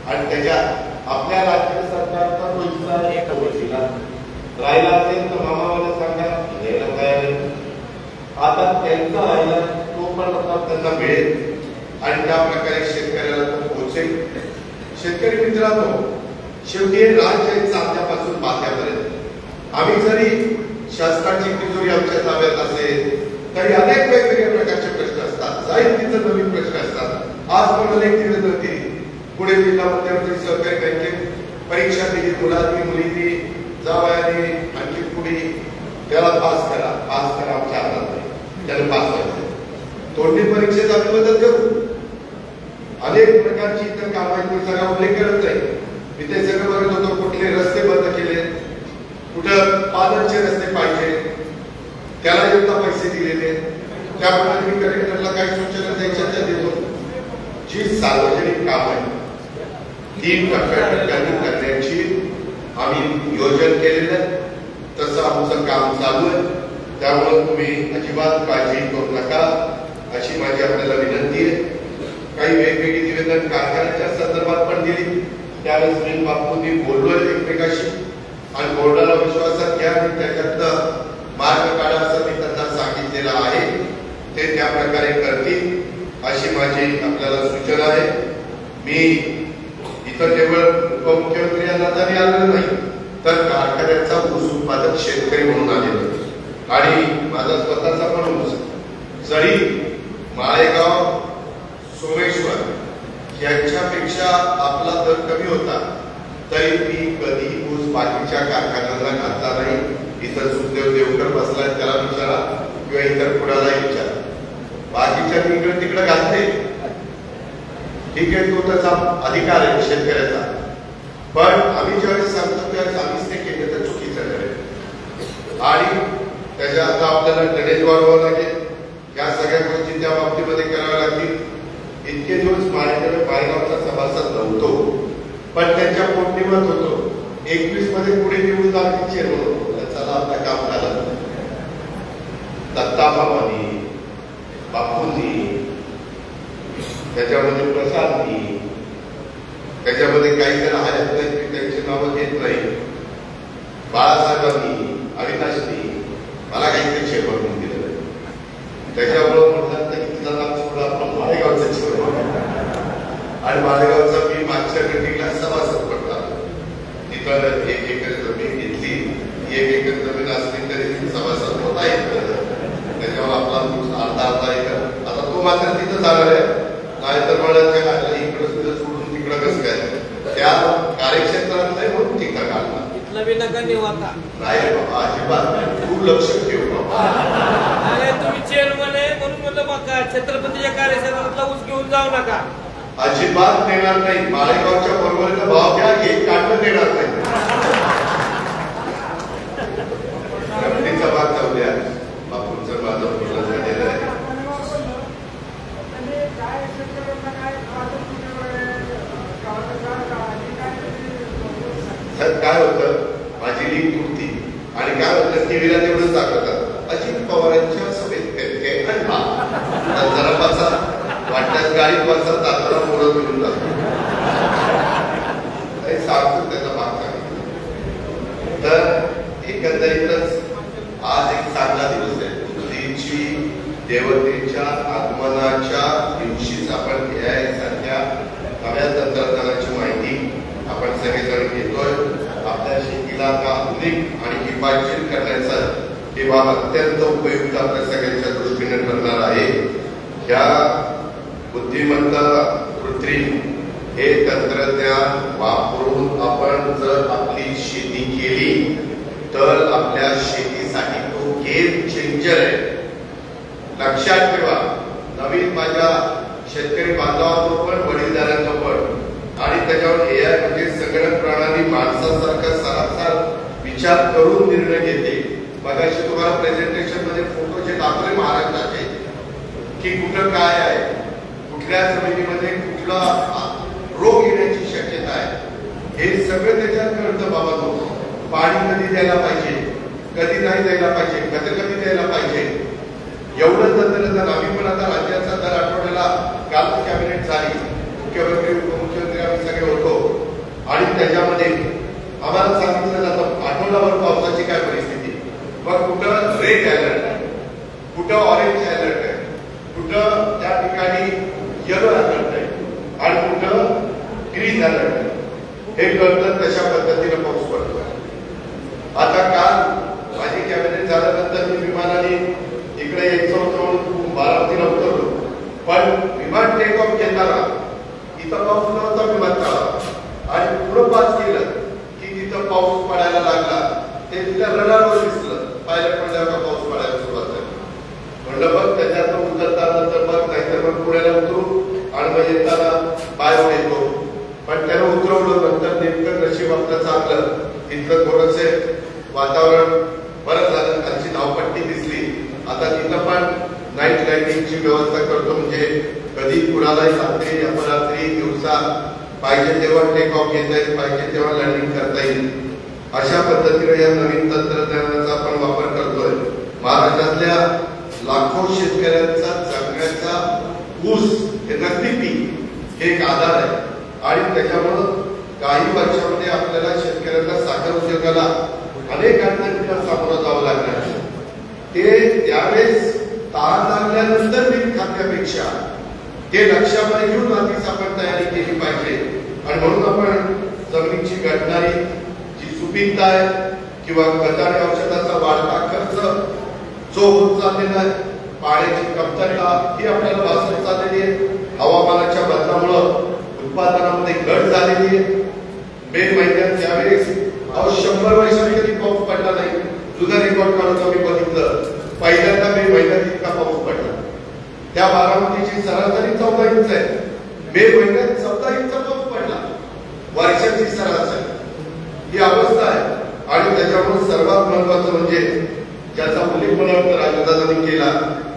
A: आणि त्याच्यात आपल्या राज्य सरकारचा तो हिस्सा एक वशिला राहिला असेल तर मामावाला सांगा घ्यायला तयार आहे. आता त्यांचा राहिला तो पण आता त्यांना मिळेल आणि त्या प्रकारे शेतकऱ्याला तो पोहोचेल. शेतकरी मित्रांनो, शेवटी राज्य आहे चांगल्यापासून बात्यापर्यंत. आम्ही जरी शासनाची तिजोरी आमच्या ताब्यात असेल तरी अनेक वेगवेगळ्या प्रकारचे प्रश्न असतात, जाईल तिथं नवीन प्रश्न असतात. आज पण अनेक दिवस होती, पुणे जिल्हा मध्यवर्ती सहकारी बँकेत परीक्षा दिली, मुलींनी जावयाने आणखी पुढे त्याला पास करा आमच्या हातात नाही, त्याला पास व्हायचं. तोंडी परीक्षेत आम्ही मदत करू. अनेक प्रकारची इतर कामांची सगळा उल्लेख करत नाही. मी ते सगळं बघत होतो, कुठले रस्ते बंद केले, कुठं पादरचे रस्ते पाहिजे त्याला योग्य पैसे दिलेले, त्याप्रमाणे मी कलेक्टरला काही सूचना द्यायच्या त्या देतो. जी सार्वजनिक काम आहे 3 टप्प्याटप्प्याने करण्याची आम्ही नियोजन केलेलं आहे, तसं आमचं काम चालू आहे. त्यामुळे तुम्ही अजिबात काळजी करू नका अशी माझी आपल्याला विनंती आहे. काही वेगवेगळी निवेदन कारखान्याच्या संदर्भात पण दिली, त्यावेळेस मी बापूंनी बोललोय एकमेकाशी आणि बोर्डाला विश्वासात घ्या आणि त्याच्यातनं मार्ग काढा असं मी त्यांना सांगितलेलं आहे. ते त्या प्रकारे करतील अशी माझी आपल्याला सूचना आहे. मी इथं केवळ उपमुख्यमंत्री यांना जरी आलेलं नाही तर कारखान्याचा ऊस उत्पादक शेतकरी म्हणून आलेलो आणि माझा स्वतःचा पण ऊस जरी माळेगाव, सोमेश्वर यांच्यापेक्षा आपला दर कमी होता तरी मी कधी ऊस बाकीच्या कारखान्यांना घातला नाही. इतर सुखदेव देवकर बसलाय त्याला विचारा किंवा इतर कुणालाही विचारा, बाकीच्या इकडे तिकडे घालते, ठीक आहे, तो त्याचा अधिकार आहे शेतकऱ्याचा. पण आम्ही ज्यावेळेस सांगतो त्यावेळेस आम्हीच ते केलं तर चुकीचं ठरेल आणि त्याच्या आता आपल्याला टनेज वाढवावं लागेल. या सगळ्या गोष्टी त्या बाबतीमध्ये कराव्या लागतील. इतके दिवस माझ्याकडे माळेगावचा सभासद नव्हतो पण त्यांच्या पोटणीमत होतो. 21 मध्ये पुढे निवडून आम्ही चेअरमन होतो. चला आपलं काम झालं. दत्ता बाबांनी, बापूंनी, त्याच्यामध्ये प्रसादनी, त्याच्यामध्ये काही जण आहेत नाही मी त्यांची नावं घेत नाही, बाळासाहेबांनी, अविनाशनी मला काहीतरी चेअरमन म्हणून दिलं नाही. त्याच्यामुळं म्हटलं की तिला नाव सोडलं आपण माळेगावचं चेअरमन आणि माळेगावचा मी मागच्या मीटिंगला सभासद पडला. तिथं 1 एकर जमीन घेतली, 1 एकर जमीन असली तरी सभासद होता येत त्याच्यावर आपला अर्धा एकर. आता तो मात्र तिथं जाणार आहे, नाहीतर मला इकडं सुद्धा सोडून तिकडं कसं काय त्या कार्यक्षेत्रात नाही म्हणून तिकडं काढला नाही बाबा, अजिबात खूप लक्ष ठेवू.
B: घेऊन जाऊ नका.
A: अजिबात देणार नाही. माळेगावच्या बरोबरीला भाव द्या, एक काढून देणार नाही. रमणीचा भाग जाऊ द्या. बापूंचं माझं पूर्ण झालेलं आहे. काय होतं, माझी लीक तुटती आणि काय होतं, टीव्हीला तेवढंच दाखवतात अजित पवारांच्या सभेत जरा बसा, वाटल्यास गाडीत बसा, दाताला मोडत घेऊन जातो. सांगतो त्याचा भाग सांगितलं. तर एकंदरीतच आज एक चांगला दिवस आहे. बुद्धीची देवतेच्या आगमनाच्या दिवशीच आपण AI सारख्या नव्या तंत्रज्ञानाची माहिती आपण सगळेजण घेतोय. आपल्या शेतीला आधुनिक आणि किफायतशीर करण्याचा हे बाब अत्यंत उपयुक्त आपल्या सगळ्यांच्या दृष्टीने ठरणार आहे. ह्या बुद्धिमत्त कृत्रिम हे तंत्रज्ञान वापरून आपण जर आपली शेती केली तर आपल्या शेतीसाठी तो गेम चेंजर आहे. लक्षात ठेवा. नवीन माझ्या शेतकरी बांधवांचं पण वडीलधाऱ्यांचं पण आणि त्याच्यावर AI म्हणजे संगणक प्रणाली माणसासारखा सरासर विचार करून निर्णय घेते. मगाशी तुम्हाला प्रेझेंटेशन मध्ये फोटो जे दाखवले महाराष्ट्राचे की कुठं काय आहे, कुठल्या जमिनीमध्ये कुठला रोग येण्याची शक्यता आहे, हे सगळं त्याच्यात कळतं. बाबा तो पाणी कधी द्यायला पाहिजे, कधी नाही द्यायला पाहिजे, कधी द्यायला पाहिजे, एवढं तंत्रज्ञान. आम्ही पण आता राज्याचा दर आठवड्याला काल कॅबिनेट झाली, मुख्यमंत्री उपमुख्यमंत्री आम्ही सगळे होतो आणि त्याच्यामध्ये आम्हाला सांगितलं जातं आठवडाभर पावसाची काय परिस्थिती. मग कुठं रेड अलर्ट आहे, कुठं ऑरेंज अलर्ट आहे, कुठं त्या ठिकाणी येलो अलर्ट आहे आणि कुठं ग्रीन अलर्ट आहे, हे कळतं. तशा पद्धतीने पाऊस पडतो. आता काल माझी कॅबिनेट झाल्यानंतर मी विमानाने इकडे यायचं होतं, बारामतीला उतरलो. पण विमान टेक ऑफ घेताना इथं पाऊस नव्हता विमानतळावर आणि पुढं पास केलं की तिथं पाऊस पडायला लागला. ते तिथं रडारवर दिसलं. पायलट म्हणल्यावर पाऊस पडायला सुरुवात झाली. म्हणलं बघ त्याच्यात उतरताना तर बघ, नाहीतर मग पुण्याला उतरू आणि मग येताना बाहेर येतो. पण त्यानं उतरवलं. नंतर नेमकं नशीब आपलं चांगलं, तिथलं थोडंसे वातावरण बरं झालं. खालची धावपट्टी दिसली. आता तिथं पण नाईट लाईटिंगची व्यवस्था करतो, म्हणजे कधी कुणालाही रात्री अपरात्री दिवसा पाहिजे तेव्हा टेक ऑफ घेता येईल, पाहिजे तेव्हा लँडिंग करता येईल. अशा पद्धतीने या नवीन तंत्रज्ञानाचा आपण वापर करतोय. महाराष्ट्रातल्या लाखो शेतकऱ्यांचा जगण्याचा ऊस हे नगदी पीक हे एक आधार आहे आणि त्याच्यामुळं काही वर्षामध्ये आपल्याला शेतकऱ्यांना साखर उद्योगाला अनेक अडचणींना सामोरं जावं लागणार. ते त्यावेळेस ताण लागल्यानंतर पीक खात्यापेक्षा ते लक्षामध्ये घेऊन आधीच आपण तयारी केली पाहिजे. आणि म्हणून आपण जमिनीची घडणारी जी सुपीकता आहे किंवा खत आणि औषधाचा वाढता खर्च जो होत चाललेला आहे, पाण्याची कमतरता ही आपल्याला भासत चाललेली आहे, हवामानाच्या बदलामुळं उत्पादनामध्ये घट झालेली आहे. मे महिन्यात त्यावेळेस 100 वर्षांनी कधी पाऊस पडला नाही. जुना रेकॉर्ड काढून आम्ही बघितलं, पहिल्यांदा मे महिन्यात इतका पाऊस पडला. त्या बारामतीची सरासरी 14 इंच आहे. मे महिन्यात 14 इंच पाऊस पडला, वर्षाची सरासरी. ही अवस्था आहे. आणि त्याच्यामुळे सर्वात महत्वाचं म्हणजे ज्याचा उल्लेख मला वाटतं राजदादांनी केला,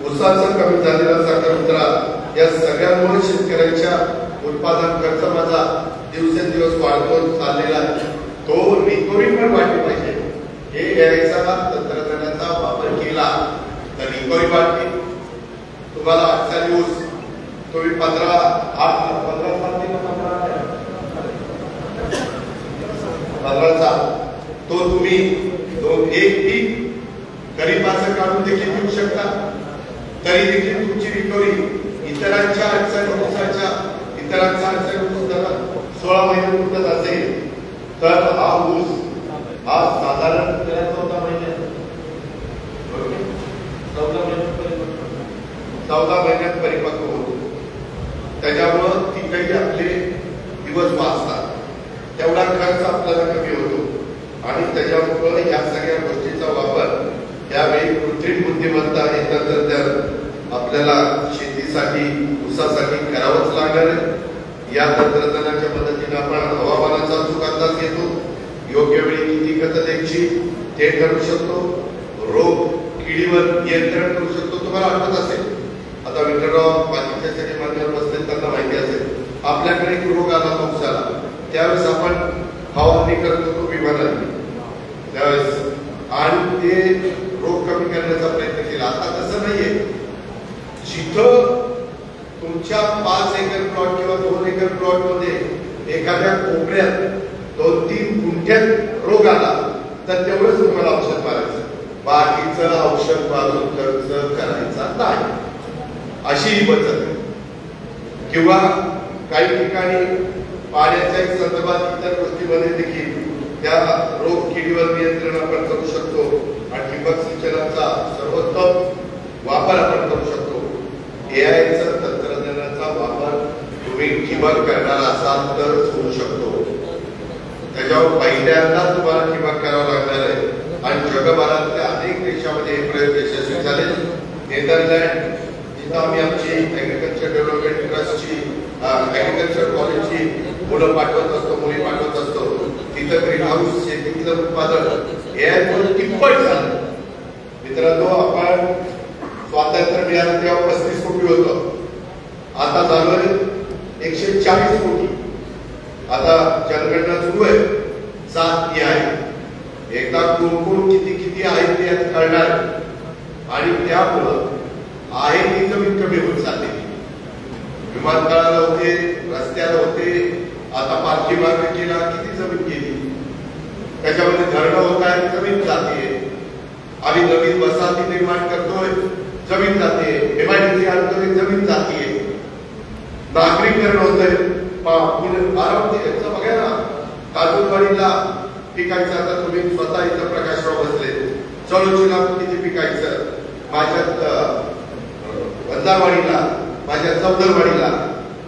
A: ऊसाचा कमी झालेला साखर उतरा, या सगळ्यांमुळे शेतकऱ्यांच्या उत्पादन खर्च माझा दिवसेंदिवस वाढतो चाललेला आहे. तो रिकव्हरी पण वाढली पाहिजे. हे यायचा तंत्रज्ञानाचा वापर केला तर रिकव्हरी वाढते. तुम्हाला आजचा न्यूज तुम्ही 15 तो तुम्ही एक पीक गरीबाचं काढून देखील घेऊ शकता, तरी देखील तुमची रिकव्हरी इतरांच्या अडचणीच्या इतरांच्या अडचणी 16 महिने उठत असेल तर हा ऊस हा साधारण 14 महिन्यात 14 महिन्यात परिपक्व होतो. त्याच्यामुळं तिथेही आपले दिवस वाचतात, तेवढा खर्च आपल्याला कमी होतो. आणि त्याच्यामुळे या सगळ्या गोष्टीचा वापर यावेळी कृत्रिम बुद्धिमत्ता हे तंत्रज्ञान आपल्याला शेतीसाठी ऊसासाठी करावंच किडीवर नियंत्रण करू शकतो. तुम्हाला आठवत असेल, आता विठ्ठलराव बाकीचे सगळे मान्यवर बसले त्यांना माहिती असेल, आपल्याकडे एक रोग आला, पाऊस आला, त्यावेळेस आपण फवारणी करत होतो विमानाने त्यावेळेस, आणि ते रोग कमी करण्याचा प्रयत्न केला. आता तसं नाहीये. जिथं तुमच्या 5 एकर प्लॉट किंवा 2 एकर प्लॉट मध्ये एखाद्या कोपऱ्यात 2-3 गुंठ्यात रोग आला तर तेवढंच तुम्हाला औषध मारायचं, बाकीचं औषध मारून खर्च करायचा नाही, अशी ही बचत आहे. किंवा काही ठिकाणी पाण्याच्या संदर्भात इतर गोष्टीमध्ये देखील त्या रोग किडीवर नियंत्रण आपण करू शकतो आणि ठिबक सिंचनाचा सर्वोत्तम वापर आपण करू शकतो. एआयचा तंत्रज्ञानाचा वापर तुम्ही ठिबक करणार असाल तरच होऊ शकतो. त्याच्यावर पहिल्यांदा तुम्हाला ठिबक करावं लागणार आहे आणि जगभरातल्या अनेक देशामध्ये हे प्रयोग यशस्वी झाले. नेदरलँड, जिथं आम्ही आमची ऍग्रिकल्चर डेव्हलपमेंट ट्रस्टची ऍग्रिकल्चर कॉलेजची मुलं पाठवत असतो, मुली पाठवत असतो, तिथं ग्रीन हाऊस शेतीतलं उत्पादन एआयमुळे तिप्पट झालं. मित्रांनो, आपण स्वातंत्र्य मिळालं तेव्हा 35 कोटी होतं, आता झालोय 140 कोटी. आता जनगणना सुरू आहे, 7 आहे. एकदा कोण किती किती आहेत ते कळणार आणि त्यामुळं आहे ती जमीन कमी होत चालली. विमानतळाला होते, रस्त्याला होते, आता पालखी मार्ग केला, किती जमीन गेली. त्याच्यामध्ये धरणं होत आहे, जमीन जाते. आम्ही नवीन वसाहती निर्माण करतोय, जमीन जाते. एमआयडीसी आणतोय, जमीन जाते. नागरीकरण होतंय, बारामती बघा ना, काजूवाडीला पिकायचं. आता तुम्ही स्वतः इथं प्रकाशराव बसले, चळोचीला किती पिकायचं, माझ्यात वंजारवाडीला, माझ्या चौदरवाडीला,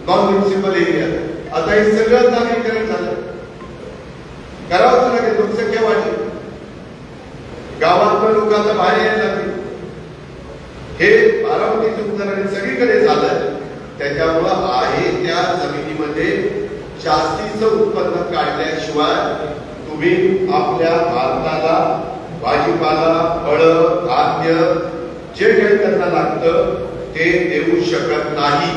A: नॉन म्युनिसिपल एरिया. आता हे सगळं नागरीकरण झालं, करावंच लागेल. लोकसंख्या वाढली, गावातलं लोक आता बाहेर यायला लागली. हे बारामतीचं उदाहरण सगळीकडे झालंय. त्याच्यामुळं आहे त्या जमिनीमध्ये जास्तीचं उत्पन्न काढल्याशिवाय तुम्ही आपल्या भारताला भाजीपाला, फळं, धान्य जे काही त्यांना लागतं ते देऊ शकत नाही.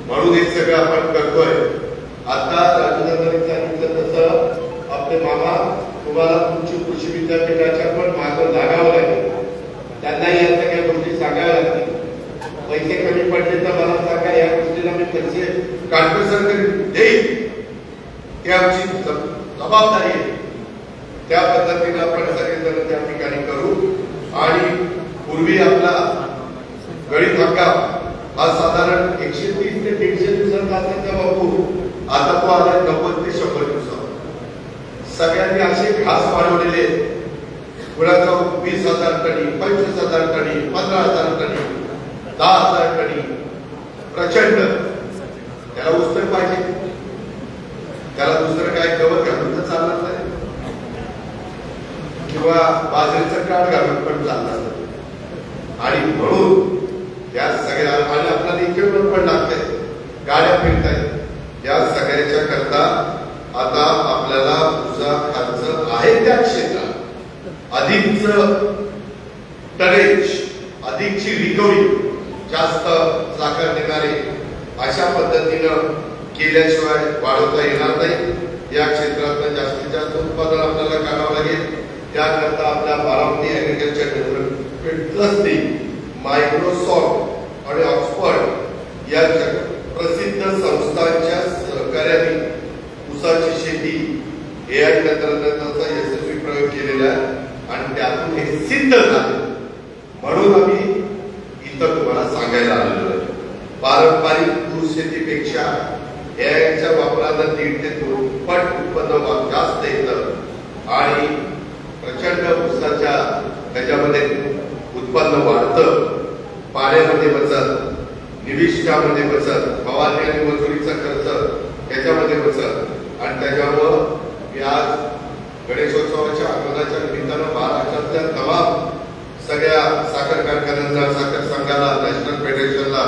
A: म्हणून हे सगळं आपण करतोय. आता राजूदादांनी सांगितलं तसं आपले मामा, तुम्हाला तुमची कृषी विद्यापीठाच्या पण मागं लागावं लागेल. त्यांना या सगळ्या गोष्टी सांगाव्या लागतील. पैसे कमी पडले तर मला सांगा, या गोष्टीला मी पैसे काटकसर देईल, ते आमची जबाबदारी आहे. त्या पद्धतीने आपण सगळेजण त्या ठिकाणी करू. आणि पूर्वी आपला गळीत हंगाम हा साधारण 130 ते 150 दिवसांचा असायचा बापू, आता तो आला 90 ते 100 दिवसात. सगळ्यांनी असे घास वाढवलेले, कुणाचा 20,000 टनी, 25,000 टनी, 15,000 टनी, 10,000 टनी, प्रचंड. त्याला उत्तर पाहिजे, त्याला दुसरं काय गवत घालून तर चालणार नाही, किंवा बाजरीचं काठ घालून पण चालणार नाही. आणि म्हणून या सगळ्या, आणि आपल्याला इक्विपमेंट पण लागते, गाड्या फिरत आहेत, या सगळ्याच्या करता आता आपल्याला तुझा खर्च आहे त्या क्षेत्रात अधिकच टरेज, अधिकची रिकव्हरी, जास्त साखर देणारे अशा पद्धतीनं केल्याशिवाय वाढवता येणार नाही. या क्षेत्रात जास्तीत जास्त उत्पादन आपल्याला काढावं लागेल. त्याकरता आपल्या बारामती ऍग्रिकल्चर डेव्हलपमेंट ट्रस्टने मायक्रोसॉफ्ट आणि ऑक्सफर्ड या प्रसिद्ध संस्थांच्या सहकार्याने ऊसाची शेती एआय तंत्रज्ञानाचा यशस्वी प्रयोग केलेला आहे आणि त्यातून हे सिद्ध झाले. म्हणून आम्ही इथं तुम्हाला सांगायला आलेलो आहे. पारंपरिक ऊस शेतीपेक्षा एआयच्या वापरानं 1.5 ते 2 पट उत्पन्न जास्त येतं आणि प्रचंड ऊसाच्या त्याच्यामध्ये उत्पन्न वाढतं. पाण्यामध्ये बचत, निविष्ठामध्ये बचत, फवारणी आणि मजुरीचा खर्च याच्यामध्ये बचत. आणि त्याच्यामुळं मी आज गणेशोत्सवाच्या आगमनाच्या निमित्तानं महाराष्ट्रातल्या तमाम सगळ्या साखर कारखान्यांना, साखर संघाला, नॅशनल फेडरेशनला,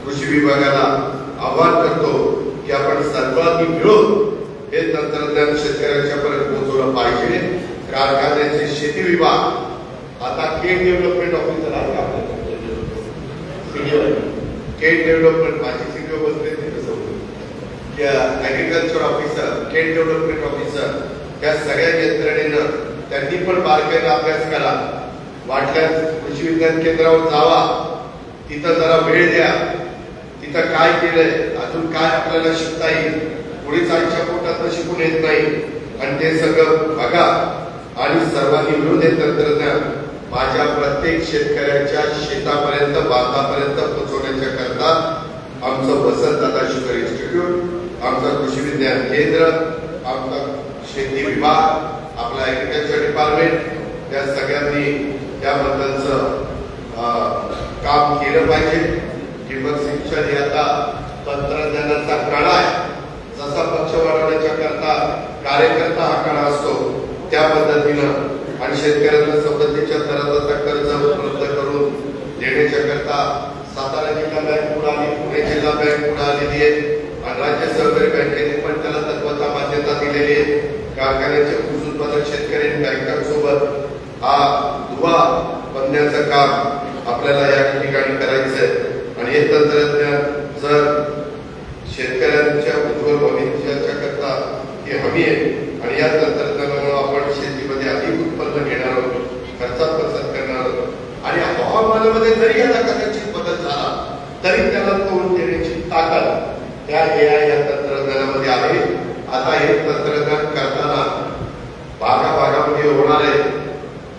A: कृषी विभागाला आवाहन करतो की आपण सर्वांनी मिळून हे तंत्रज्ञान शेतकऱ्यांच्या पर्यंत पोहोचवलं पाहिजे. कारखान्याचे शेती विभाग आता केड डेव्हलपमेंट डेव्हलपमेंट ऑफिसर आहे आपल्या सीडीओ केट डेव्हलपमेंट माझी सीडीओ बसले ऍग्रिकल्चर ऑफिसर केट डेव्हलपमेंट ऑफिसर त्या सगळ्या यंत्रणेनं त्यांनी पण बारकाईने अभ्यास करा. वाटल्यास कृषी विज्ञान केंद्रावर जावा, तिथं जरा वेळ द्या, तिथं काय केलंय, अजून काय आपल्याला शिकता येईल, पुढे आईच्या पोटात शिकून येत नाही, आणि ते सगळं बघा आणि सर्वांनी मिळून हे तंत्रज्ञान माझ्या प्रत्येक शेतकऱ्याच्या शेतापर्यंत बांधापर्यंत पोहोचवण्याच्या करता आमचं वसंतदादा शुगर इन्स्टिट्यूट, आमचं कृषी विज्ञान केंद्र, आमचा शेती विभाग, आपला ऍग्रिकल्चर डिपार्टमेंट या सगळ्यांनी त्याबद्दलचं काम केलं पाहिजे. ठिबक सिंचन हे आता तंत्रज्ञानाचा कणा आहे. जसा पक्ष वाढवण्याच्या करता कार्यकर्ता हा कणा असतो त्या पद्धतीनं आणि शेतकऱ्यांना सवलतीच्या दराचा कर्ज उपलब्ध करून देण्याच्या करता सातारा जिल्हा बँक पुढे आली, पुणे जिल्हा बँक पुढे आलेली आहे आणि राज्य सहकारी बँकेने पण त्याला तत्वता मान्यता दिलेली आहे. कारखान्याचे ऊस उत्पादक शेतकरी बँकांसोबत हा दुवा बनण्याचं काम आपल्याला या ठिकाणी करायचंय आणि हे तंत्रज्ञान जर शेतकऱ्यांच्या उज्ज्वल भविष्याच्या करता ही हमी आहे आणि या तंत्रज्ञानामुळे आपण शेतीमध्ये अधिक उत्पन्न घेणार आहोत, खर्चात बचत करणार आहोत आणि हवामानामध्ये जरी याला कदाचित बदल झाला तरी त्याला तोंड देण्याची ताकद त्या AI या तंत्रज्ञानामध्ये आहे. आता हे तंत्रज्ञान करताना भागाभागामध्ये होणार आहे.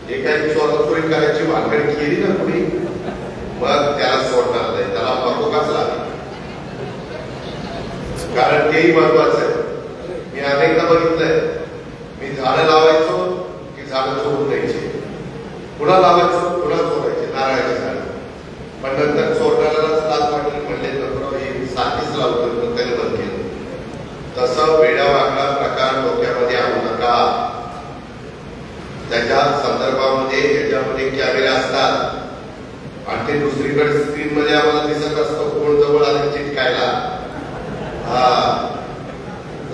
A: जे काही चोराचोरी करायची भानगड केली ना कुणी, मग त्याला सोडणार नाही, त्याला बरोबरच लागेल, कारण तेही महत्वाचं आहे. मी अनेकदा बघितलंय, मी झाडं लावायचो की झाडं सोडून द्यायची, पुन्हा लावायचो पुन्हा सोडायचे नारळाची झाडं, पण नंतर सोडणाऱ्यालाच लाच वाटली म्हणले तर सारखीच लावतो त्याने बंद केलं. तसं वेडावाकडा प्रकार डोक्यामध्ये आणू नका. त्याच्या संदर्भामध्ये याच्यामध्ये कॅमेरे असतात आणि ते दुसरीकडे स्क्रीन मध्ये आम्हाला दिसत असतो कोण जवळ आले चिटकायला. हा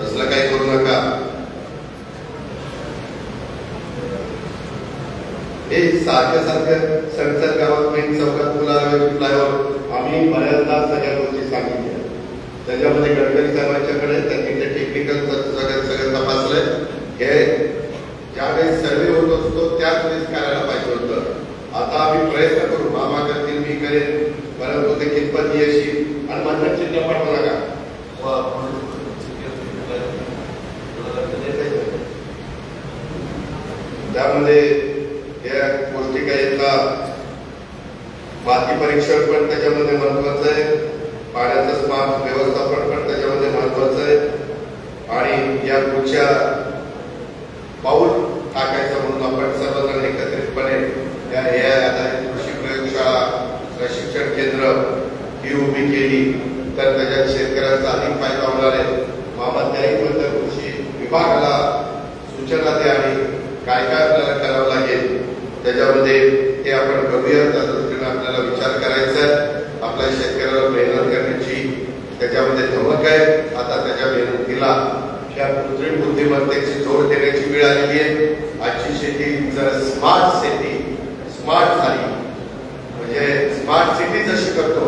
A: तसलं काही करू नका. हे सारखं सारखं संसद गावात मेन चौकात फ्लायओव्हर आम्ही बऱ्याचदा सगळ्या गोष्टी सांगितल्या. त्याच्यामध्ये गडकरी साहेबांच्याकडे त्यांनी ते टेक्निकल सगळं तपासलंय. हे ज्यावेळेस सर्वे होत असतो त्याच वेळेस करायला पाहिजे होतं. आता आम्ही प्रयत्न करू, मामा करतील मी करेन, परंतु ते कितपत यशी आणि माझ्या चिन्ह पाठवू नका. त्यामध्ये या गोष्टी काही येतात. माती परीक्षण पण त्याच्यामध्ये महत्वाचं आहे, पाण्याचं स्मार्ट व्यवस्थापन पण त्याच्यामध्ये महत्वाचं आहे आणि या पुढच्या पाऊल टाकायचं म्हणून आपण सर्वजण एकत्रितपणे या AI आधारित कृषी प्रयोगशाळा प्रशिक्षण केंद्र ही उभी केली तर त्याच्यात शेतकऱ्यांचा अधिक फायदा होणार आहे. मामा त्याही बद्दल कृषी विभागाला सूचना द्या आणि काय काय आपल्याला करावं लागेल त्याच्यामध्ये ते आपण करूया. त्या दृष्टीने आपल्याला विचार करायचा आहे. आपल्या शेतकऱ्याला मेहनत करण्याची त्याच्यामध्ये धमक आहे. आता त्याच्या मेहनतीला त्या कृत्रिम बुद्धिमत्तेची जोड देण्याची वेळ आलेली आहे. आजची शेती जर स्मार्ट शेती स्मार्ट झाली म्हणजे स्मार्ट सिटी जशी करतो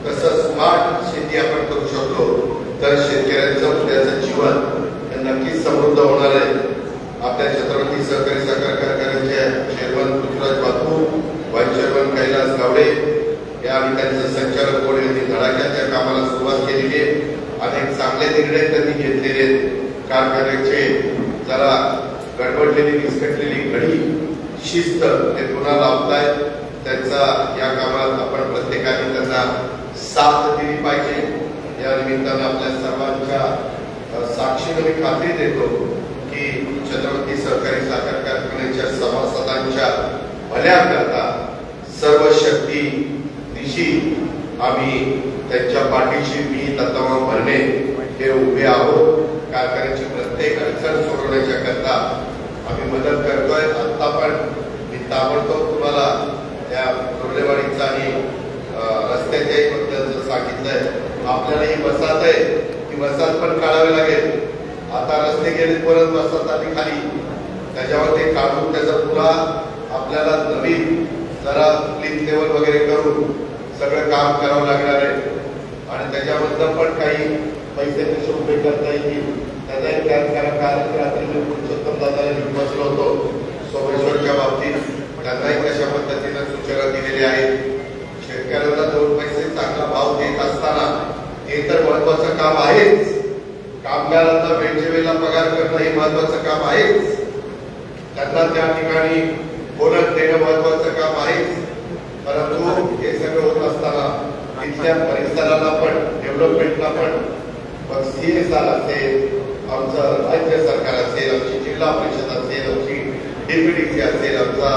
A: तसं स्मार्ट शेती आपण करू शकतो तर शेतकऱ्यांचं उद्याचं जीवन हे नक्कीच समृद्ध होणार आहे. आपल्या छत्रपती सहकारी साखर कारखान्याचे चेअरमन पृथ्वीराज बापू, व्हाईस चेअरमन कैलास गावडे या आणि त्यांचं संचालक बोर्ड यांनी धडाक्याच्या कामाला सुरुवात केलेली आहे. अनेक चांगले निर्णय त्यांनी घेतलेले आहेत. कारखान्याचे जरा गडबडलेली विस्कटलेली घडी शिस्त ते पुन्हा लावतायत. त्यांचा या कामात आपण प्रत्येकाने त्यांना साथ दिली पाहिजे. या निमित्तानं आपल्या सर्वांच्या साक्षीने मी खात्री देतो की छत्रपती सहकारी साखर कारखान्याच्या सभासदांच्या भल्याकरता सर्व शक्ती दिशी आम्ही त्यांच्या पाठीशी मी दत्तमा भरणे हे उभे आहोत. कारखान्याची प्रत्येक अडचण सोडवण्याच्या करता आम्ही मदत करतोय. आता पण मी ताबडतोब तुम्हाला त्या डोलेवाडीचाही रस्त्याच्याही बद्दल सांगितलंय. आपल्याला ही वसाहत आहे ती वसाहत पण काढावी लागेल. आता रस्ते गेले परत वसाहत आली खाली, त्याच्यावर ते काढून त्याचा पुन्हा आपल्याला नवीन जरा क्लीन लेवल वगैरे करून सगळं काम करावं लागणार आहे आणि त्याच्याबद्दल पण काही पैसे कसे उभे करता येतील त्याचा एक कारण कालच रात्री मी पुरुषोत्तम दादाला घेऊन बसलो होतो सोमेश्वरच्या बाबतीत त्यांनाही कशा पद्धतीनं सूचना दिलेल्या आहेत. शेतकऱ्यांना 2 पैसे चांगला भाव देत असताना हे तर महत्वाचं काम आहेच, कामगारांना वेळच्या वेळेला पगार करणं हे महत्वाचं काम आहेच, त्यांना त्या ठिकाणी बोनस देणं महत्वाचं काम आहेच. परंतु हे सगळं होत असताना तिथल्या परिसराला पण डेव्हलपमेंटला पण मग CSR असेल, आमचं राज्य सरकार असेल, आमची जिल्हा परिषद असेल, आमची DPDC असेल, आमचा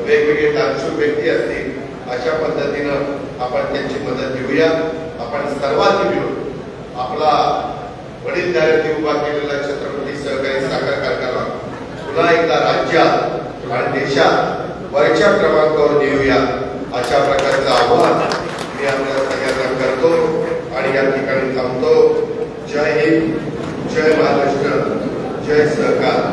A: वेगवेगळे दानशूर व्यक्ती असतील, अशा पद्धतीनं आपण त्यांची मदत घेऊया. आपण सर्वांनी मिळून आपला वडीलधाऱ्यांनी उभा केलेला छत्रपती सहकारी साखर कारखाना पुन्हा एकदा राज्यात आणि देशात वरच्या क्रमांकावर नेऊया अशा प्रकारचं आव्हान मी आपल्या सगळ्यांना करतो आणि या ठिकाणी थांबतो. जय हिंद, जय महाराष्ट्र, जय सहकार.